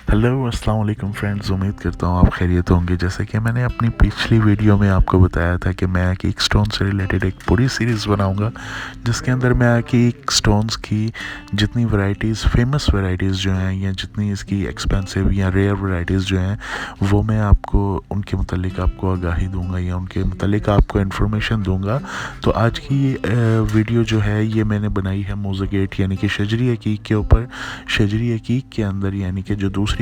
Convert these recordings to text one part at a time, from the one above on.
Hello अस्सलाम वालेकुम friends, उम्मीद करता हूँ आप खैरियत होंगे। जैसे कि मैंने अपनी पिछली वीडियो में आपको बताया था कि मैं अकीक स्टोन से रिलेटेड एक पूरी सीरीज़ बनाऊंगा, जिसके अंदर मैं अकीक स्टोन्स की जितनी वैरायटीज़, फेमस वैरायटीज़ जो हैं या जितनी इसकी एक्सपेंसिव या रेयर वैरायटीज़ जो हैं, वो मैं आपको उनके मुतालिक आपको आगाही दूंगा या उनके मुतालिक आपको इन्फॉर्मेशन दूंगा। तो आज की वीडियो जो है ये मैंने बनाई है मोज़ेगेट यानी कि शजरी अकीक के ऊपर। शजरी अकीक के अंदर यानी कि जो दूसरी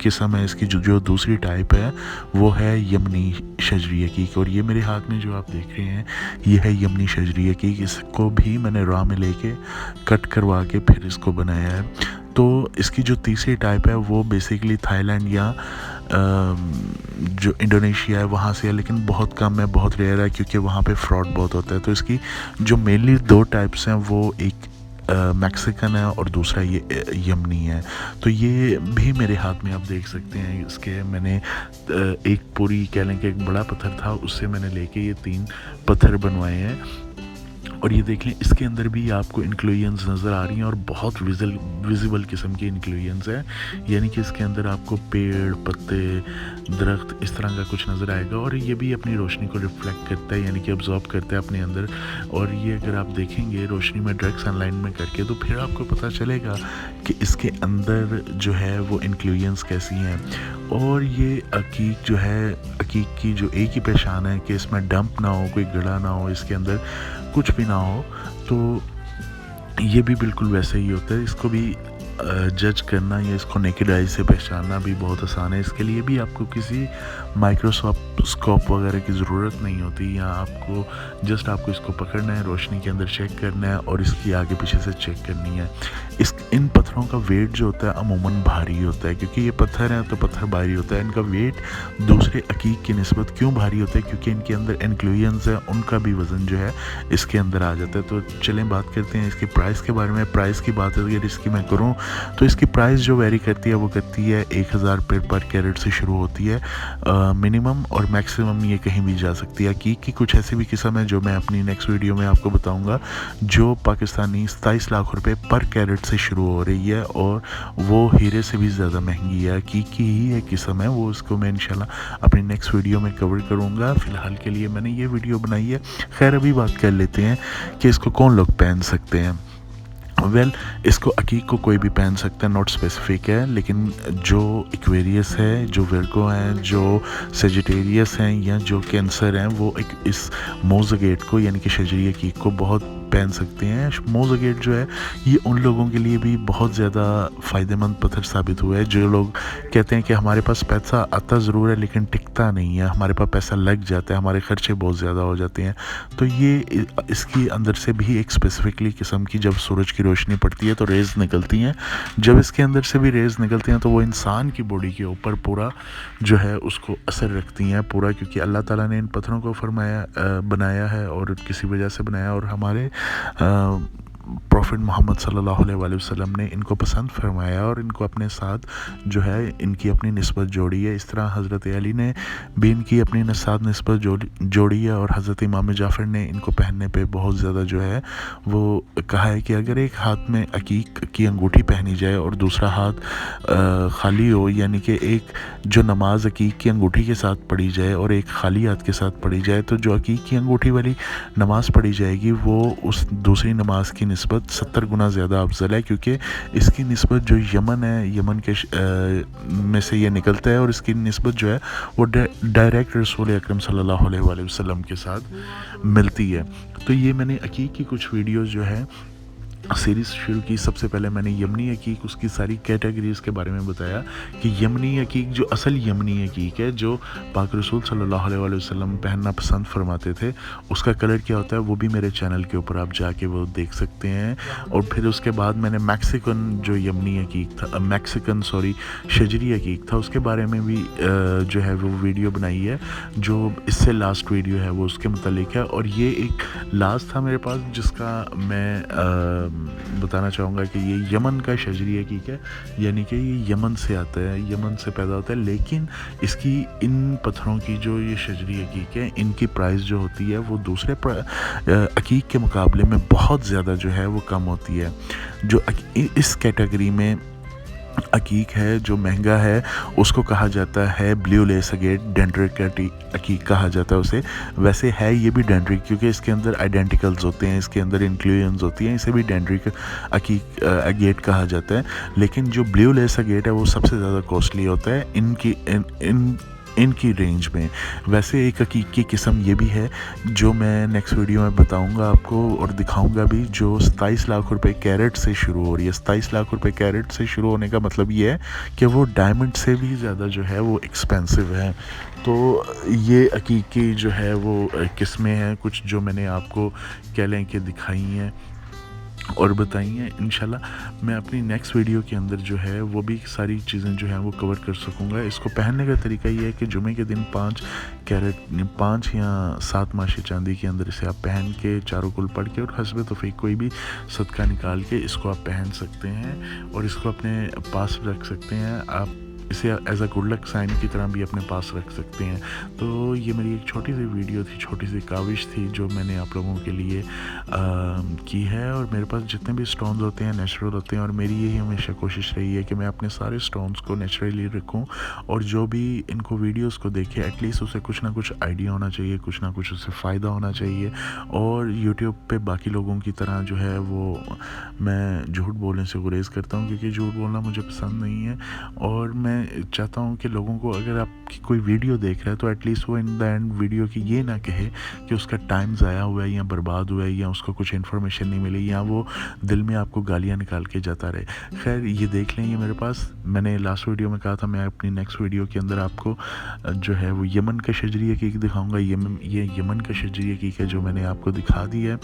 किस्म है इसकी, जो दूसरी टाइप है वो है यमनी शजरी अकीक। और ये मेरे हाथ में जो आप देख रहे हैं ये है यमनी शजरी अकीक। इसको भी मैंने रॉ में लेके कट करवा के फिर इसको बनाया है। तो इसकी जो तीसरी टाइप है वो बेसिकली थाईलैंड या जो इंडोनेशिया है वहाँ से है, लेकिन बहुत कम है, बहुत रेयर है क्योंकि वहाँ पे फ्रॉड बहुत होता है। तो इसकी जो मेनली दो टाइप्स हैं वो एक मैक्सिकन है और दूसरा ये यमनी है। तो ये भी मेरे हाथ में आप देख सकते हैं। इसके मैंने एक पूरी कह लें कि एक बड़ा पत्थर था, उससे मैंने लेके ये 3 पत्थर बनवाए हैं। और ये देख लें, इसके अंदर भी आपको इंक्लूजन्स नज़र आ रही हैं और बहुत विजिबल किस्म की इंक्लूजन्स हैं। यानी कि इसके अंदर आपको पेड़, पत्ते, दरख्त इस तरह का कुछ नज़र आएगा और ये भी अपनी रोशनी को रिफ्लेक्ट करता है यानी कि अब्जॉर्ब करता है अपने अंदर। और ये अगर आप देखेंगे रोशनी में डायरेक्ट सनलाइट में करके तो फिर आपको पता चलेगा कि इसके अंदर जो है वो इंक्लूजन्स कैसी हैं। और ये अकीक जो है, अकीक की जो एक ही पहचान है कि इसमें डंप ना हो, कोई गड़ा ना हो, इसके अंदर कुछ भी ना हो। तो ये भी बिल्कुल वैसे ही होता है। इसको भी जज करना या इसको नेकेड आई से पहचानना भी बहुत आसान है। इसके लिए भी आपको किसी माइक्रोस्कोप वगैरह की ज़रूरत नहीं होती। या आपको जस्ट आपको इसको पकड़ना है, रोशनी के अंदर चेक करना है और इसकी आगे पीछे से चेक करनी है। इन पत्थरों का वेट जो होता है अमूमन भारी होता है, क्योंकि ये पत्थर हैं तो पत्थर भारी होता है। इनका वेट दूसरे अकीक की निस्बत क्यों भारी होता है? क्योंकि इनके अंदर इंक्लूजन्स हैं, उनका भी वज़न जो है इसके अंदर आ जाता है। तो चलें बात करते हैं इसकी प्राइस के बारे में। प्राइस की बात अगर इसकी मैं करूँ तो इसकी प्राइस जो वेरी करती है वो करती है 1000 पर कैरेट से शुरू होती है मिनिमम, और मैक्सिमम ये कहीं भी जा सकती है। अकीक की कुछ ऐसी भी किस्म है जो मैं अपनी नेक्स्ट वीडियो में आपको बताऊंगा, जो पाकिस्तानी 27 लाख रुपए पर कैरेट से शुरू हो रही है और वो हीरे से भी ज़्यादा महंगी है। अकीक की ही एक किस्म है, वो उसको मैं इंशाल्लाह अपनी नेक्स्ट वीडियो में कवर करूँगा। फ़िलहाल के लिए मैंने ये वीडियो बनाई है। खैर अभी बात कर लेते हैं कि इसको कौन लोग पहन सकते हैं। इसको अकीक को कोई भी पहन सकता है, नॉट स्पेसिफिक है। लेकिन जो एक्वेरियस है, जो वर्गो हैं, जो सेजिटेरियस हैं या जो कैंसर हैं, वो इस मोज़ेगेट को यानी कि शजरी अकीक को बहुत पहन सकते हैं। मोज़ेगेट जो है ये उन लोगों के लिए भी बहुत ज़्यादा फ़ायदेमंद पत्थर साबित हुआ है जो लोग कहते हैं कि हमारे पास पैसा आता ज़रूर है लेकिन टिकता नहीं है, हमारे पास पैसा लग जाता है, हमारे ख़र्चे बहुत ज़्यादा हो जाते हैं। तो ये इसकी अंदर से भी एक स्पेसिफिकली किस्म की जब सूरज की रोशनी पड़ती है तो रेज़ निकलती हैं। जब इसके अंदर से भी रेज़ निकलती हैं तो वो इंसान की बॉडी के ऊपर पूरा जो है उसको असर रखती हैं पूरा, क्योंकि अल्लाह ताला ने इन पत्थरों को बनाया है और किसी वजह से बनाया, और हमारे प्रॉफिट मोहम्मद सल्लल्लाहु अलैहि वसल्लम ने इनको पसंद फरमाया और इनको अपने साथ जो है इनकी अपनी निस्बत जोड़ी है। इस तरह हज़रत अली ने भी इनकी अपनी साथ निस्बत जोड़ी है और हज़रत इमाम जाफ़र ने इनको पहनने पे बहुत ज़्यादा जो है वो कहा है कि अगर एक हाथ में अकीक की अंगूठी पहनी जाए और दूसरा हाथ खाली हो, यानी कि एक जो नमाज अकीक की अंगूठी के साथ पढ़ी जाए और एक खाली हाथ के साथ पढ़ी जाए, तो जो अकीक की अंगूठी वाली नमाज़ पढ़ी जाएगी वो उस दूसरी नमाज की निस्बत 70 गुना ज़्यादा अफजल है, क्योंकि इसकी निस्बत जो यमन है, यमन के में से ये निकलता है और इसकी निस्बत जो है वो डायरेक्ट रसूल अकरम सल्लल्लाहु अलैहि वसल्लम के साथ मिलती है। तो ये मैंने अकीक की कुछ वीडियोज़ जो है सीरीज़ शुरू की। सबसे पहले मैंने यमनी अकीक, उसकी सारी कैटेगरीज़ के बारे में बताया कि यमनी अकीक जो असल यमनी अकीक है, जो पाक रसूल सल्लल्लाहु अलैहि वसल्लम पहनना पसंद फरमाते थे, उसका कलर क्या होता है वो भी मेरे चैनल के ऊपर आप जाके वो देख सकते हैं। और फिर उसके बाद मैंने मैक्सिकन जो यमनी अकीक था, शजरी अकीक था, उसके बारे में भी जो है वो वीडियो बनाई है, जो इससे लास्ट वीडियो है वो उसके मुतालिक है। और ये एक लास्ट था मेरे पास जिसका मैं बताना चाहूँगा कि ये यमन का शजरी अकीक है, यानी कि ये यमन से आता है, यमन से पैदा होता है। लेकिन इसकी इन पत्थरों की जो ये शजरी अकीक है, इनकी प्राइस जो होती है वो दूसरे अकीक के मुकाबले में बहुत ज़्यादा जो है वो कम होती है। जो इस कैटेगरी में عقیق ہے جو مہنگا ہے اس کو کہا جاتا ہے بلیو لیس اگیٹ ڈینڈرک عقیق کہا جاتا ہے اسے. ویسے ہے یہ بھی ڈینڈرک کیونکہ اس کے اندر آئیڈینٹیکلز ہوتے ہیں, اس کے اندر انکلوژنز ہوتی ہیں, اسے بھی ڈینڈرک عقیق اگیٹ کہا جاتا ہے. لیکن جو بلیو لیس اگیٹ ہے وہ سب سے زیادہ کوسٹلی ہوتا ہے ان کی رینج میں. ویسے ایک عقیق کی قسم یہ بھی ہے جو میں نیکسٹ ویڈیو میں بتاؤں گا آپ کو اور دکھاؤں گا بھی, جو 27 لاکھ روپے کیرٹ سے شروع ہو رہی ہے. 27 لاکھ روپے کیرٹ سے شروع ہونے کا مطلب یہ ہے کہ وہ ڈائمنڈ سے بھی زیادہ جو ہے وہ ایکسپینسو ہے. تو یہ عقیق کی جو ہے وہ قسمیں ہیں کچھ جو میں نے آپ کو کہہ لیں کہ دکھائی ہیں اور بتائی ہیں. انشاءاللہ میں اپنی نیکسٹ ویڈیو کے اندر جو ہے وہ بھی ساری چیزیں جو ہیں وہ کور کر سکوں گا. اس کو پہننے کا طریقہ یہ ہے کہ جمعے کے دن 5 یا 7 ماشی چاندی کے اندر اسے آپ پہن کے چاروں کل پڑھ کے اور حسب توفیق کوئی بھی صدقہ نکال کے اس کو آپ پہن سکتے ہیں اور اس کو اپنے پاس رکھ سکتے ہیں. آپ اسے as a good luck sign کی طرح بھی اپنے پاس رکھ سکتے ہیں. تو یہ میری ایک چھوٹی سی ویڈیو تھی, چھوٹی سی کاوش تھی جو میں نے آپ لوگوں کے لیے کی ہے. اور میرے پاس جتنے بھی سٹونز ہوتے ہیں نیچرل ہوتے ہیں اور میری یہی ہمیشہ کوشش رہی ہے کہ میں اپنے سارے سٹونز کو نیچرلی رکھوں اور جو بھی ان کو ویڈیوز کو دیکھے ایٹ لیسٹ اسے کچھ نہ کچھ آئیڈیا ہونا چاہیے, کچھ نہ کچھ اسے فائدہ ہونا چاہیے. اور یوٹیوب پہ باقی لوگوں کی طرح جو ہے وہ میں جھوٹ بولنے سے گریز کرتا ہوں کیونکہ جھوٹ بولنا مجھے پسند نہیں ہے. اور میں چاہتا ہوں کہ لوگوں کو اگر آپ کی کوئی ویڈیو دیکھ رہا ہے تو ایٹ لیسٹ وہ ان دا اینڈ ویڈیو کی یہ نہ کہے کہ اس کا ٹائم ضائع ہوا ہے یا برباد ہوا ہے یا اس کو کچھ انفارمیشن نہیں ملی یا وہ دل میں آپ کو گالیاں نکال کے جاتا رہے. خیر یہ دیکھ لیں, یہ میرے پاس میں نے لاسٹ ویڈیو میں کہا تھا میں اپنی نیکسٹ ویڈیو کے اندر آپ کو جو ہے وہ یمن کا شجری عقیق دکھاؤں گا. یہ یمن کا شجری عقیق ہے جو میں نے آپ کو دکھا دی ہے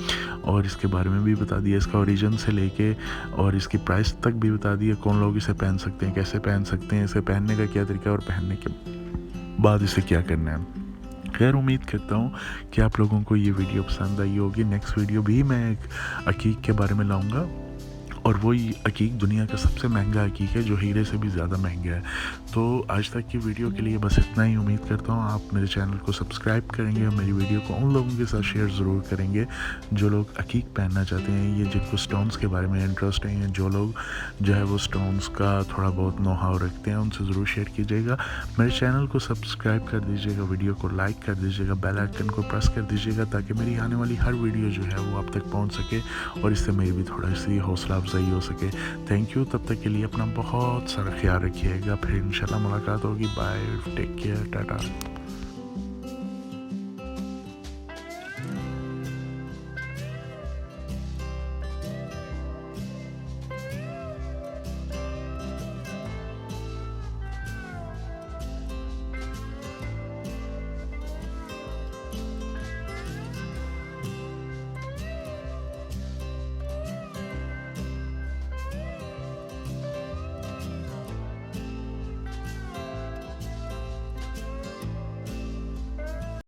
اور اس کے بارے میں بھی بتا دیا, اس کا اوریجن سے لے کے اور اس کی پرائس تک بھی بتا دیا, کون لوگ اسے پہن سکتے ہیں, کیسے پہن سکتے ہیں, اسے پہننے کا کیا طریقہ ہے اور پہننے کے بعد اسے کیا کرنا ہے. خیر امید کرتا ہوں کہ آپ لوگوں کو یہ ویڈیو پسند آئی ہوگی. نیکسٹ ویڈیو بھی میں ایک عقیق کے بارے میں لاؤں گا اور وہی عقیق دنیا کا سب سے مہنگا عقیق ہے جو ہیرے سے بھی زیادہ مہنگا ہے. تو آج تک کی ویڈیو کے لیے بس اتنا ہی. امید کرتا ہوں آپ میرے چینل کو سبسکرائب کریں گے اور میری ویڈیو کو ان لوگوں کے ساتھ شیئر ضرور کریں گے جو لوگ عقیق پہننا چاہتے ہیں, یہ جن کو سٹونز کے بارے میں انٹرسٹ ہے, جو لوگ جو ہے وہ سٹونز کا تھوڑا بہت نو ہاؤ رکھتے ہیں, ان سے ضرور شیئر کیجیے گا. میرے چینل کو سبسکرائب کر دیجیے گا, ویڈیو کو لائک کر دیجیے گا, بیل آئیکن کو پریس کر دیجیے گا تاکہ میری آنے والی ہر ویڈیو جو ہے وہ آپ تک پہنچ سکے اور اس سے میری بھی تھوڑا سی حوصلہ افزائی ہو سکے. Thank you. تب تک کے لیے اپنا بہت سارا خیال رکھیے گا. پھر انشاءاللہ ملاقات ہوگی. Bye, take care, Tata.